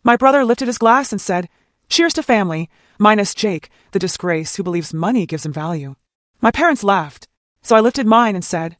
My brother lifted his glass and said, "Cheers to family, minus Jake, the disgrace who believes money gives him value." My parents laughed, so I lifted mine and said,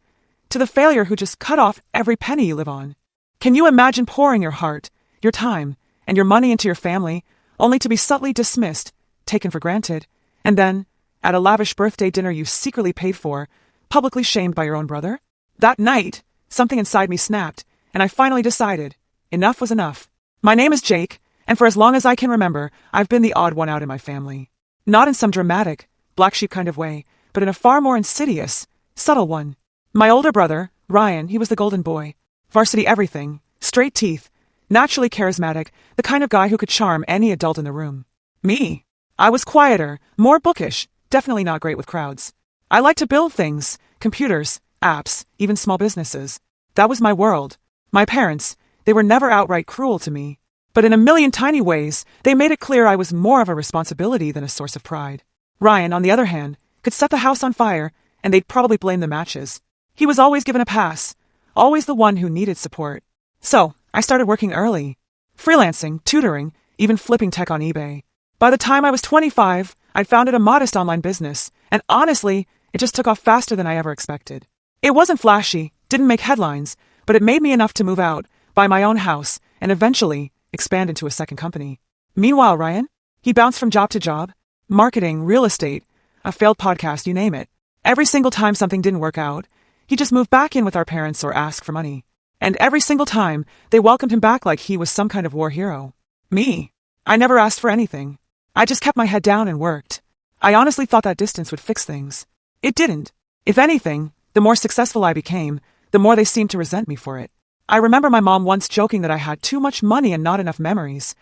"To the failure who just cut off every penny you live on." Can you imagine pouring your heart, your time, and your money into your family, only to be subtly dismissed, taken for granted, and then, at a lavish birthday dinner you secretly paid for, publicly shamed by your own brother? That night, something inside me snapped, and I finally decided, enough was enough. My name is Jake, and for as long as I can remember, I've been the odd one out in my family. Not in some dramatic, black sheep kind of way, but in a far more insidious, subtle one. My older brother, Ryan, he was the golden boy. Varsity everything, straight teeth, naturally charismatic, the kind of guy who could charm any adult in the room. Me. I was quieter, more bookish, definitely not great with crowds. I liked to build things, computers, apps, even small businesses. That was my world. My parents, they were never outright cruel to me. But in a million tiny ways, they made it clear I was more of a responsibility than a source of pride. Ryan, on the other hand, could set the house on fire, and they'd probably blame the matches. He was always given a pass, always the one who needed support. So, I started working early. Freelancing, tutoring, even flipping tech on eBay. By the time I was 25, I'd founded a modest online business, and honestly, it just took off faster than I ever expected. It wasn't flashy, didn't make headlines, but it made me enough to move out, buy my own house, and eventually expand into a second company. Meanwhile, Ryan, he bounced from job to job, marketing, real estate, a failed podcast, you name it. Every single time something didn't work out, he just moved back in with our parents or asked for money. And every single time, they welcomed him back like he was some kind of war hero. Me, I never asked for anything. I just kept my head down and worked. I honestly thought that distance would fix things. It didn't. If anything, the more successful I became, the more they seemed to resent me for it. I remember my mom once joking that I had too much money and not enough memories.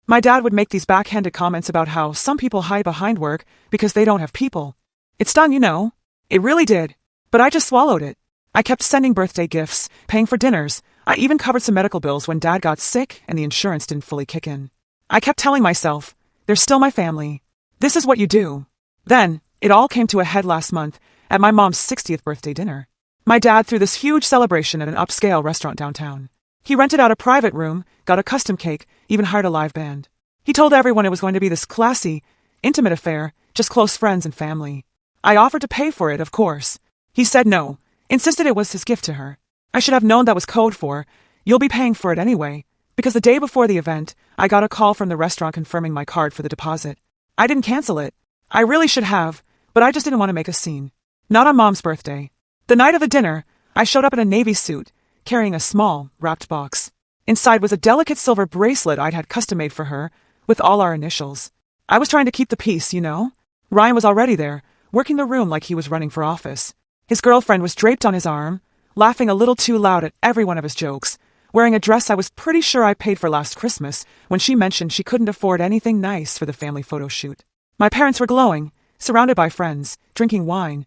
My dad would make these backhanded comments about how some people hide behind work because they don't have people. It stung, you know. It really did. But I just swallowed it. I kept sending birthday gifts, paying for dinners. I even covered some medical bills when Dad got sick and the insurance didn't fully kick in. I kept telling myself, they're still my family. This is what you do. Then, it all came to a head last month at my mom's 60th birthday dinner. My dad threw this huge celebration at an upscale restaurant downtown. He rented out a private room, got a custom cake, even hired a live band. He told everyone it was going to be this classy, intimate affair, just close friends and family. I offered to pay for it, of course. He said no, insisted it was his gift to her. I should have known that was code for, "You'll be paying for it anyway," because the day before the event, I got a call from the restaurant confirming my card for the deposit. I didn't cancel it. I really should have, but I just didn't want to make a scene. Not on Mom's birthday. The night of the dinner, I showed up in a navy suit, carrying a small, wrapped box. Inside was a delicate silver bracelet I'd had custom-made for her, with all our initials. I was trying to keep the peace, you know? Ryan was already there, working the room like he was running for office. His girlfriend was draped on his arm, laughing a little too loud at every one of his jokes, wearing a dress I was pretty sure I paid for last Christmas when she mentioned she couldn't afford anything nice for the family photo shoot. My parents were glowing, surrounded by friends, drinking wine,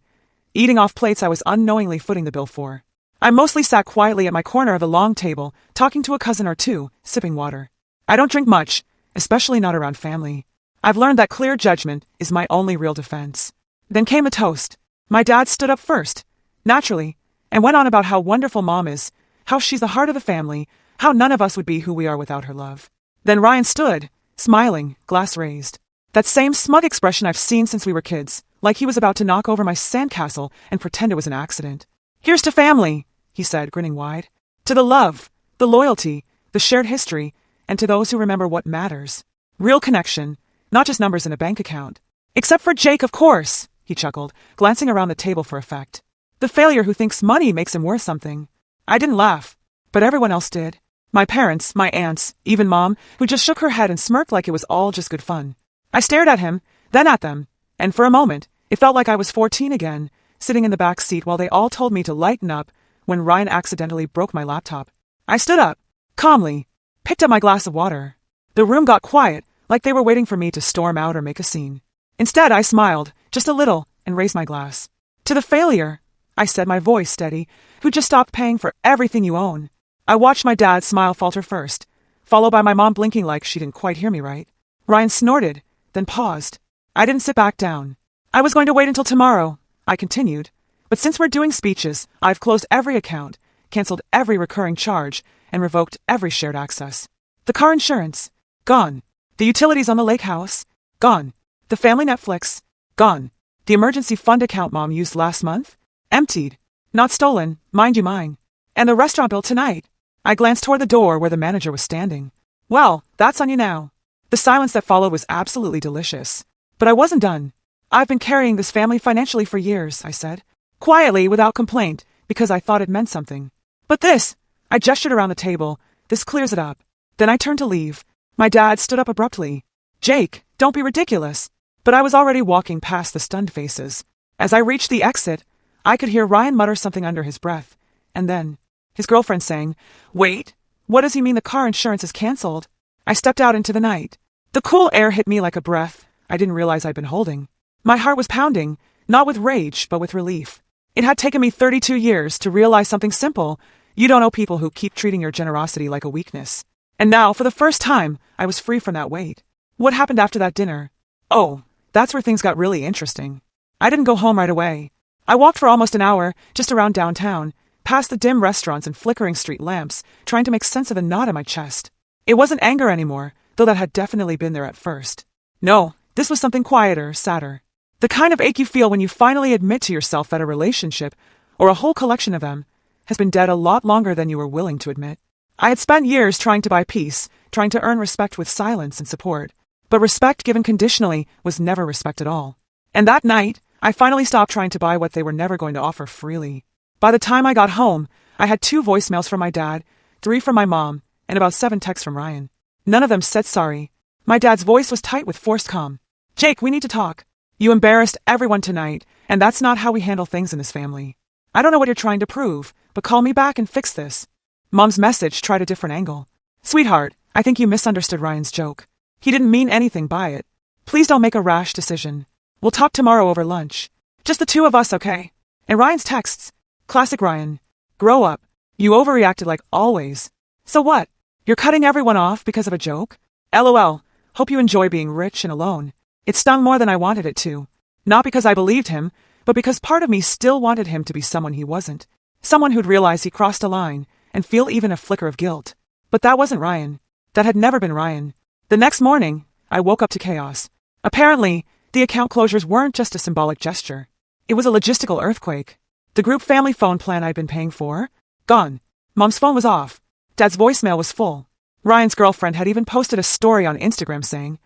eating off plates I was unknowingly footing the bill for. I mostly sat quietly at my corner of the long table, talking to a cousin or two, sipping water. I don't drink much, especially not around family. I've learned that clear judgment is my only real defense. Then came a toast. My dad stood up first, naturally, and went on about how wonderful Mom is, how she's the heart of the family, how none of us would be who we are without her love. Then Ryan stood, smiling, glass raised. That same smug expression I've seen since we were kids, like he was about to knock over my sandcastle and pretend it was an accident. "Here's to family," he said, grinning wide. "To the love, the loyalty, the shared history, and to those who remember what matters. Real connection, not just numbers in a bank account. Except for Jake, of course," he chuckled, glancing around the table for effect. "The failure who thinks money makes him worth something." I didn't laugh, but everyone else did. My parents, my aunts, even Mom, who just shook her head and smirked like it was all just good fun. I stared at him, then at them, and for a moment, it felt like I was 14 again, sitting in the back seat while they all told me to lighten up when Ryan accidentally broke my laptop. I stood up, calmly, picked up my glass of water. The room got quiet, like they were waiting for me to storm out or make a scene. Instead, I smiled, just a little, and raised my glass. "To the failure," I said, my voice steady, "who just stopped paying for everything you own." I watched my dad smile falter first, followed by my mom blinking like she didn't quite hear me right. Ryan snorted, then paused. I didn't sit back down. "I was going to wait until tomorrow," I continued, "but since we're doing speeches, I've closed every account, canceled every recurring charge, and revoked every shared access. The car insurance, Gone. The utilities on the lake house? Gone. The family Netflix? Gone. The emergency fund account Mom used last month? Emptied. Not stolen, mind you mine. And the restaurant bill tonight? I glanced toward the door where the manager was standing. Well, that's on you now. The silence that followed was absolutely delicious. But I wasn't done. I've been carrying this family financially for years, I said. Quietly, without complaint, because I thought it meant something. But this, I gestured around the table, this clears it up. Then I turned to leave. My dad stood up abruptly. Jake, don't be ridiculous. But I was already walking past the stunned faces. As I reached the exit, I could hear Ryan mutter something under his breath. And then, his girlfriend saying, Wait, what does he mean the car insurance is canceled? I stepped out into the night. The cool air hit me like a breath I didn't realize I'd been holding. My heart was pounding, not with rage, but with relief. It had taken me 32 years to realize something simple. You don't owe people who keep treating your generosity like a weakness. And now, for the first time, I was free from that weight. What happened after that dinner? Oh, that's where things got really interesting. I didn't go home right away. I walked for almost an hour, just around downtown, past the dim restaurants and flickering street lamps, trying to make sense of a knot in my chest. It wasn't anger anymore, though that had definitely been there at first. No, this was something quieter, sadder. The kind of ache you feel when you finally admit to yourself that a relationship, or a whole collection of them, has been dead a lot longer than you were willing to admit. I had spent years trying to buy peace, trying to earn respect with silence and support. But respect given conditionally was never respect at all. And that night, I finally stopped trying to buy what they were never going to offer freely. By the time I got home, I had 2 voicemails from my dad, 3 from my mom, and about 7 texts from Ryan. None of them said sorry. My dad's voice was tight with forced calm. Jake, we need to talk. You embarrassed everyone tonight, and that's not how we handle things in this family. I don't know what you're trying to prove, but call me back and fix this. Mom's message tried a different angle. Sweetheart, I think you misunderstood Ryan's joke. He didn't mean anything by it. Please don't make a rash decision. We'll talk tomorrow over lunch. Just the 2 of us, okay? And Ryan's texts. Classic Ryan. Grow up. You overreacted like always. So what? You're cutting everyone off because of a joke? LOL. Hope you enjoy being rich and alone. It stung more than I wanted it to. Not because I believed him, but because part of me still wanted him to be someone he wasn't. Someone who'd realize he crossed a line and feel even a flicker of guilt. But that wasn't Ryan. That had never been Ryan. The next morning, I woke up to chaos. Apparently, the account closures weren't just a symbolic gesture. It was a logistical earthquake. The group family phone plan I'd been paying for? Gone. Mom's phone was off. Dad's voicemail was full. Ryan's girlfriend had even posted a story on Instagram saying,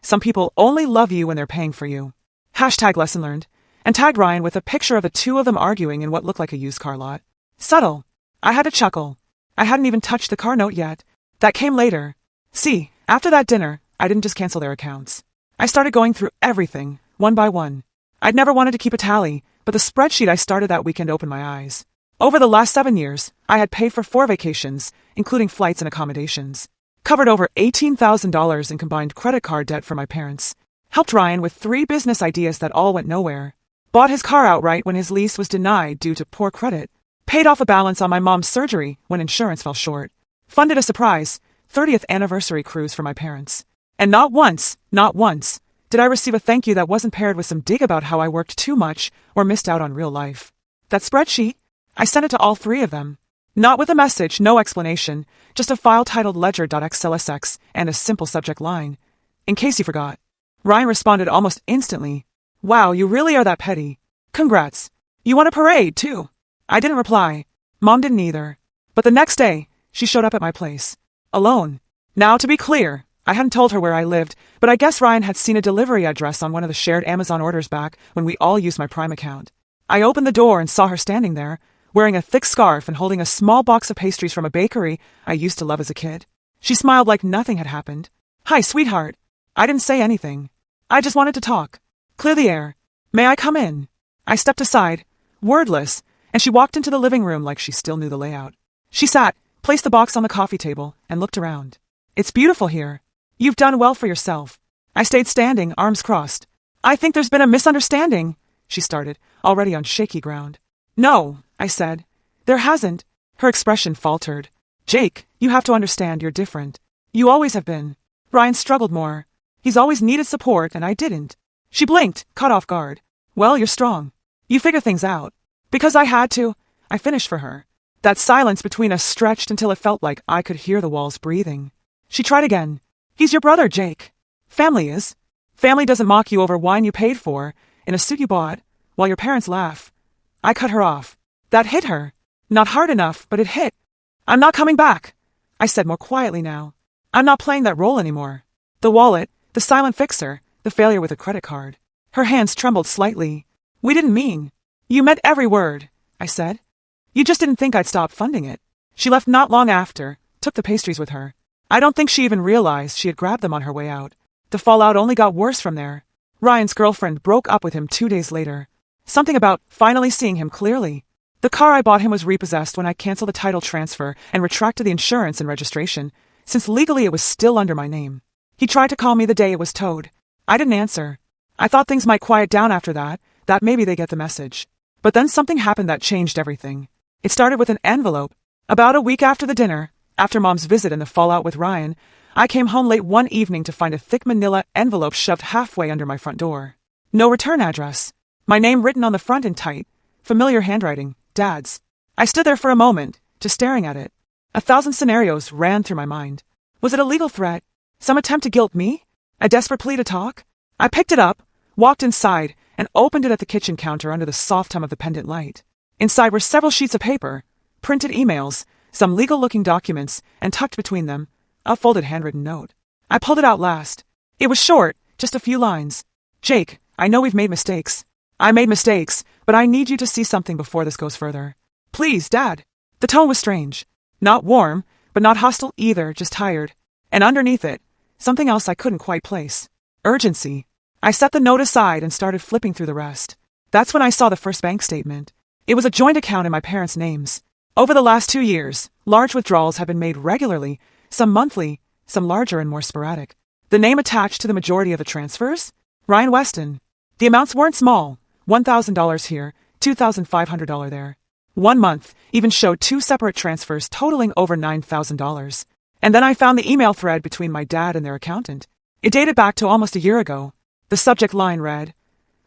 Some people only love you when they're paying for you. #lesson learned. And tagged Ryan with a picture of the 2 of them arguing in what looked like a used car lot. Subtle. I had to chuckle. I hadn't even touched the car note yet. That came later. See, after that dinner, I didn't just cancel their accounts. I started going through everything, one by one. I'd never wanted to keep a tally, but the spreadsheet I started that weekend opened my eyes. Over the last 7 years, I had paid for 4 vacations, including flights and accommodations. Covered over $18,000 in combined credit card debt for my parents. Helped Ryan with 3 business ideas that all went nowhere. Bought his car outright when his lease was denied due to poor credit. Paid off a balance on my mom's surgery when insurance fell short. Funded a surprise 30th anniversary cruise for my parents. And not once, did I receive a thank you that wasn't paired with some dig about how I worked too much or missed out on real life. That spreadsheet? I sent it to all 3 of them. Not with a message, no explanation, just a file titled ledger.xlsx and a simple subject line. In case you forgot. Ryan responded almost instantly. Wow, you really are that petty. Congrats. You won a parade, too. I didn't reply. Mom didn't either. But the next day, she showed up at my place. Alone. Now, to be clear, I hadn't told her where I lived, but I guess Ryan had seen a delivery address on one of the shared Amazon orders back when we all used my Prime account. I opened the door and saw her standing there, wearing a thick scarf and holding a small box of pastries from a bakery I used to love as a kid. She smiled like nothing had happened. Hi, sweetheart. I didn't say anything. I just wanted to talk. Clear the air. May I come in? I stepped aside, wordless, and she walked into the living room like she still knew the layout. She sat, placed the box on the coffee table, and looked around. It's beautiful here. You've done well for yourself. I stayed standing, arms crossed. I think there's been a misunderstanding, she started, already on shaky ground. No, I said. There hasn't. Her expression faltered. Jake, you have to understand you're different. You always have been. Ryan struggled more. He's always needed support, and I didn't. She blinked, caught off guard. Well, you're strong. You figure things out. Because I had to, I finished for her. That silence between us stretched until it felt like I could hear the walls breathing. She tried again. He's your brother, Jake. Family is. Family doesn't mock you over wine you paid for, in a suit you bought, while your parents laugh. I cut her off. That hit her. Not hard enough, but it hit. I'm not coming back, I said more quietly now. I'm not playing that role anymore. The wallet, the silent fixer, the failure with a credit card. Her hands trembled slightly. We didn't mean. You meant every word, I said. You just didn't think I'd stop funding it. She left not long after, took the pastries with her. I don't think she even realized she had grabbed them on her way out. The fallout only got worse from there. Ryan's girlfriend broke up with him 2 days later. Something about finally seeing him clearly. The car I bought him was repossessed when I canceled the title transfer and retracted the insurance and registration, since legally it was still under my name. He tried to call me the day it was towed. I didn't answer. I thought things might quiet down after that maybe they get the message. But then something happened that changed everything. It started with an envelope. About a week after the dinner, after Mom's visit and the fallout with Ryan, I came home late one evening to find a thick manila envelope shoved halfway under my front door. No return address. My name written on the front in tight, familiar handwriting, Dad's. I stood there for a moment, just staring at it. 1,000 scenarios ran through my mind. Was it a legal threat? Some attempt to guilt me? A desperate plea to talk? I picked it up, walked inside, and opened it at the kitchen counter under the soft hum of the pendant light. Inside were several sheets of paper, printed emails, some legal-looking documents, and tucked between them, a folded handwritten note. I pulled it out last. It was short, just a few lines. Jake, I know we've made mistakes. I made mistakes, but I need you to see something before this goes further. Please, Dad. The tone was strange. Not warm, but not hostile either, just tired. And underneath it, something else I couldn't quite place. Urgency. I set the note aside and started flipping through the rest. That's when I saw the first bank statement. It was a joint account in my parents' names. Over the last 2 years, large withdrawals have been made regularly, some monthly, some larger and more sporadic. The name attached to the majority of the transfers? Ryan Weston. The amounts weren't small. $1,000 here, $2,500 there. 1 month even showed 2 separate transfers totaling over $9,000. And then I found the email thread between my dad and their accountant. It dated back to almost a year ago. The subject line read,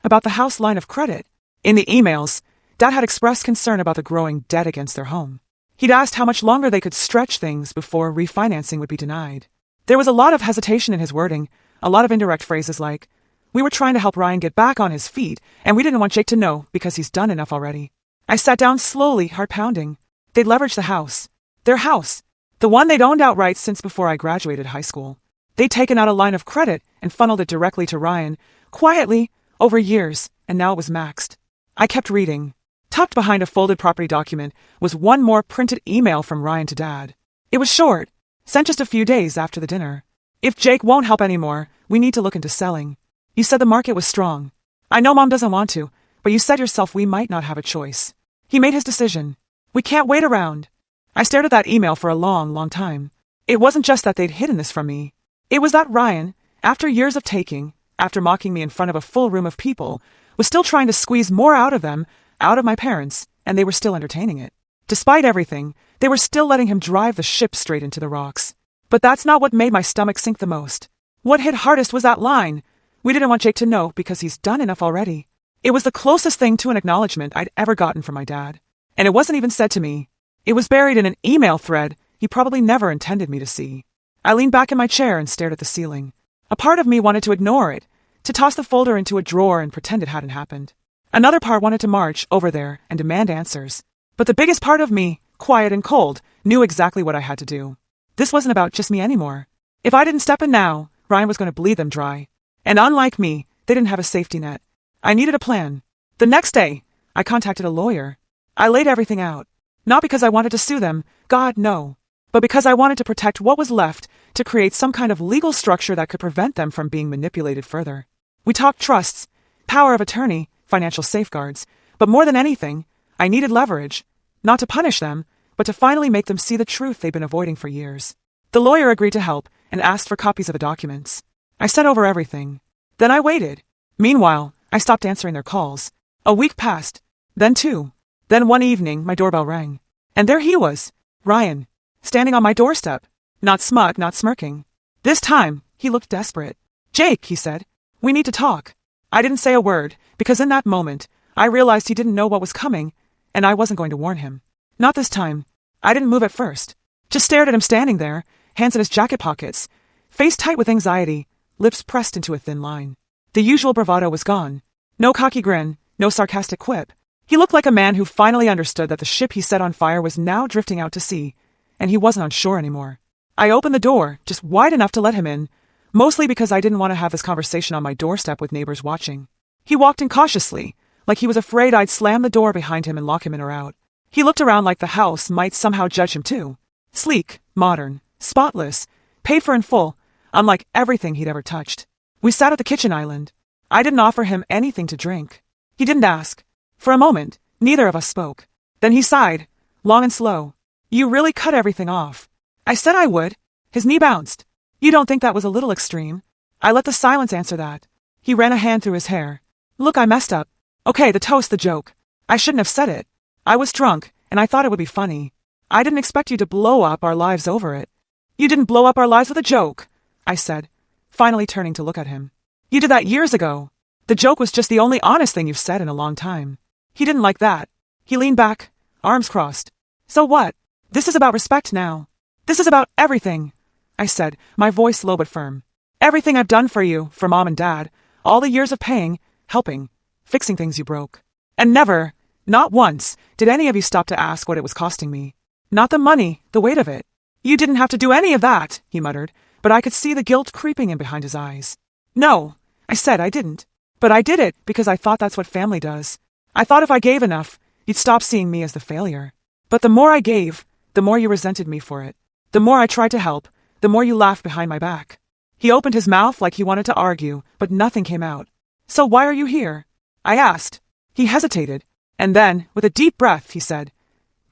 about the house line of credit. In the emails, Dad had expressed concern about the growing debt against their home. He'd asked how much longer they could stretch things before refinancing would be denied. There was a lot of hesitation in his wording, a lot of indirect phrases like, we were trying to help Ryan get back on his feet, and we didn't want Jake to know because he's done enough already. I sat down slowly, heart pounding. They'd leveraged the house. Their house. The one they'd owned outright since before I graduated high school. They'd taken out a line of credit and funneled it directly to Ryan, quietly, over years, and now it was maxed. I kept reading. Tucked behind a folded property document was one more printed email from Ryan to Dad. It was short, sent just a few days after the dinner. If Jake won't help anymore, we need to look into selling. You said the market was strong. I know Mom doesn't want to, but you said yourself we might not have a choice. He made his decision. We can't wait around. I stared at that email for a long, long time. It wasn't just that they'd hidden this from me. It was that Ryan, after years of taking, after mocking me in front of a full room of people, was still trying to squeeze more out of them, out of my parents, and they were still entertaining it. Despite everything, they were still letting him drive the ship straight into the rocks. But that's not what made my stomach sink the most. What hit hardest was that line. We didn't want Jake to know because he's done enough already. It was the closest thing to an acknowledgement I'd ever gotten from my dad. And it wasn't even said to me. It was buried in an email thread he probably never intended me to see. I leaned back in my chair and stared at the ceiling. A part of me wanted to ignore it, to toss the folder into a drawer and pretend it hadn't happened. Another part wanted to march over there and demand answers. But the biggest part of me, quiet and cold, knew exactly what I had to do. This wasn't about just me anymore. If I didn't step in now, Ryan was going to bleed them dry. And unlike me, they didn't have a safety net. I needed a plan. The next day, I contacted a lawyer. I laid everything out. Not because I wanted to sue them, God, no. But because I wanted to protect what was left, to create some kind of legal structure that could prevent them from being manipulated further. We talked trusts, power of attorney, financial safeguards, but more than anything, I needed leverage. Not to punish them, but to finally make them see the truth they'd been avoiding for years. The lawyer agreed to help and asked for copies of the documents. I sent over everything. Then I waited. Meanwhile, I stopped answering their calls. A week passed. Then 2. Then one evening, my doorbell rang. And there he was, Ryan, standing on my doorstep. Not smug, not smirking. This time, he looked desperate. Jake, he said, we need to talk. I didn't say a word, because in that moment, I realized he didn't know what was coming, and I wasn't going to warn him. Not this time. I didn't move at first. Just stared at him standing there, hands in his jacket pockets, face tight with anxiety, lips pressed into a thin line. The usual bravado was gone. No cocky grin, no sarcastic quip. He looked like a man who finally understood that the ship he set on fire was now drifting out to sea, and he wasn't on shore anymore. I opened the door, just wide enough to let him in, mostly because I didn't want to have this conversation on my doorstep with neighbors watching. He walked in cautiously, like he was afraid I'd slam the door behind him and lock him in or out. He looked around like the house might somehow judge him too. Sleek, modern, spotless, paid for in full, unlike everything he'd ever touched. We sat at the kitchen island. I didn't offer him anything to drink. He didn't ask. For a moment, neither of us spoke. Then he sighed, long and slow. You really cut everything off. I said I would. His knee bounced. You don't think that was a little extreme? I let the silence answer that. He ran a hand through his hair. Look, I messed up. Okay, the toast, the joke. I shouldn't have said it. I was drunk, and I thought it would be funny. I didn't expect you to blow up our lives over it. You didn't blow up our lives with a joke, I said, finally turning to look at him. You did that years ago. The joke was just the only honest thing you've said in a long time. He didn't like that. He leaned back, arms crossed. So what? This is about respect now. This is about everything, I said, my voice low but firm. Everything I've done for you, for Mom and Dad, all the years of paying, helping, fixing things you broke. And never, not once, did any of you stop to ask what it was costing me. Not the money, the weight of it. You didn't have to do any of that, he muttered, but I could see the guilt creeping in behind his eyes. No, I said I didn't. But I did it because I thought that's what family does. I thought if I gave enough, you'd stop seeing me as the failure. But the more I gave, the more you resented me for it. The more I tried to help, the more you laughed behind my back. He opened his mouth like he wanted to argue, but nothing came out. So why are you here? I asked. He hesitated, and then, with a deep breath, he said,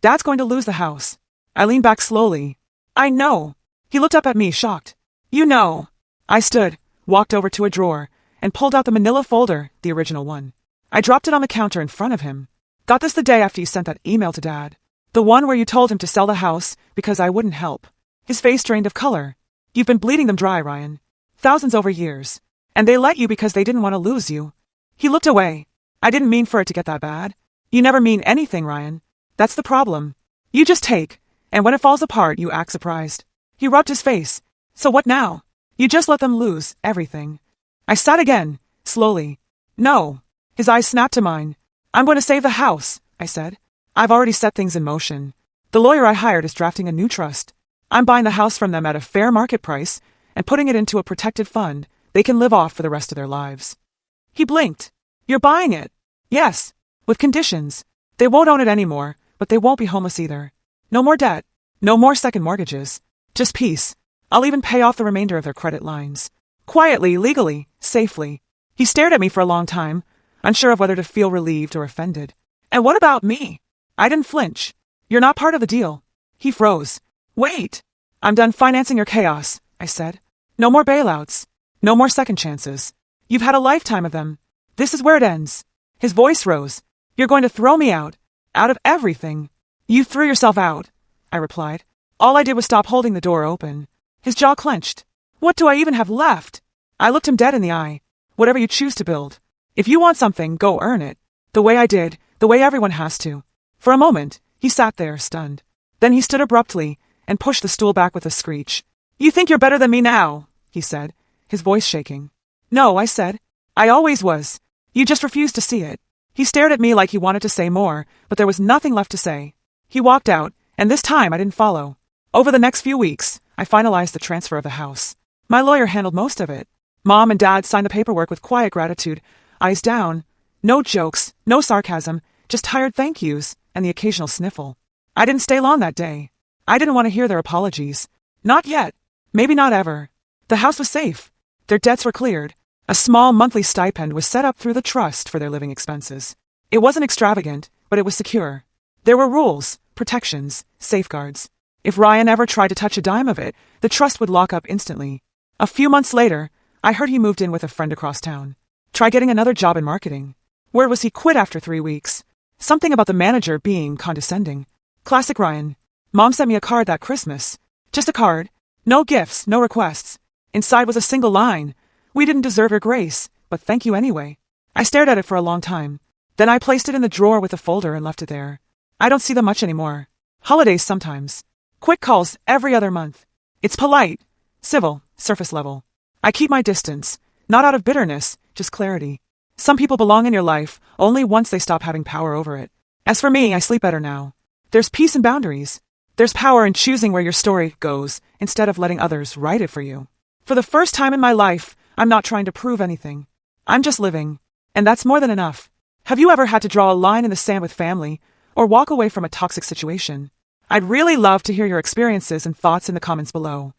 Dad's going to lose the house. I leaned back slowly. I know. He looked up at me, shocked. You know. I stood, walked over to a drawer, and pulled out the manila folder, the original one. I dropped it on the counter in front of him. Got this the day after you sent that email to Dad. The one where you told him to sell the house because I wouldn't help. His face drained of color. You've been bleeding them dry, Ryan. Thousands over years. And they let you because they didn't want to lose you. He looked away. I didn't mean for it to get that bad. You never mean anything, Ryan. That's the problem. You just take, and when it falls apart, you act surprised. He rubbed his face. So what now? You just let them lose everything. I sat again, slowly. No. His eyes snapped to mine. I'm going to save the house, I said. I've already set things in motion. The lawyer I hired is drafting a new trust. I'm buying the house from them at a fair market price and putting it into a protected fund they can live off for the rest of their lives. He blinked. You're buying it? Yes, with conditions. They won't own it anymore, but they won't be homeless either. No more debt. No more second mortgages. Just peace. I'll even pay off the remainder of their credit lines. Quietly, legally, safely. He stared at me for a long time, unsure of whether to feel relieved or offended. And what about me? I didn't flinch. You're not part of the deal. He froze. Wait. I'm done financing your chaos, I said. No more bailouts. No more second chances. You've had a lifetime of them. This is where it ends. His voice rose. You're going to throw me out of everything. You threw yourself out, I replied. All I did was stop holding the door open. His jaw clenched. What do I even have left? I looked him dead in the eye. Whatever you choose to build. If you want something, go earn it. The way I did, the way everyone has to. For a moment, he sat there, stunned. Then he stood abruptly and pushed the stool back with a screech. You think you're better than me now, he said, his voice shaking. No, I said. I always was. You just refused to see it. He stared at me like he wanted to say more, but there was nothing left to say. He walked out, and this time I didn't follow. Over the next few weeks, I finalized the transfer of the house. My lawyer handled most of it. Mom and Dad signed the paperwork with quiet gratitude, eyes down. No jokes, no sarcasm, just tired thank yous and the occasional sniffle. I didn't stay long that day. I didn't want to hear their apologies. Not yet. Maybe not ever. The house was safe. Their debts were cleared. A small monthly stipend was set up through the trust for their living expenses. It wasn't extravagant, but it was secure. There were rules, protections, safeguards. If Ryan ever tried to touch a dime of it, the trust would lock up instantly. A few months later, I heard he moved in with a friend across town. Try getting another job in marketing. Word was he quit after 3 weeks. Something about the manager being condescending. Classic Ryan. Mom sent me a card that Christmas. Just a card. No gifts, no requests. Inside was a single line. We didn't deserve your grace, but thank you anyway. I stared at it for a long time. Then I placed it in the drawer with the folder and left it there. I don't see them much anymore. Holidays sometimes. Quick calls every other month. It's polite, civil, surface level. I keep my distance, not out of bitterness, just clarity. Some people belong in your life only once they stop having power over it. As for me, I sleep better now. There's peace in boundaries. There's power in choosing where your story goes instead of letting others write it for you. For the first time in my life, I'm not trying to prove anything. I'm just living. And that's more than enough. Have you ever had to draw a line in the sand with family or walk away from a toxic situation? I'd really love to hear your experiences and thoughts in the comments below.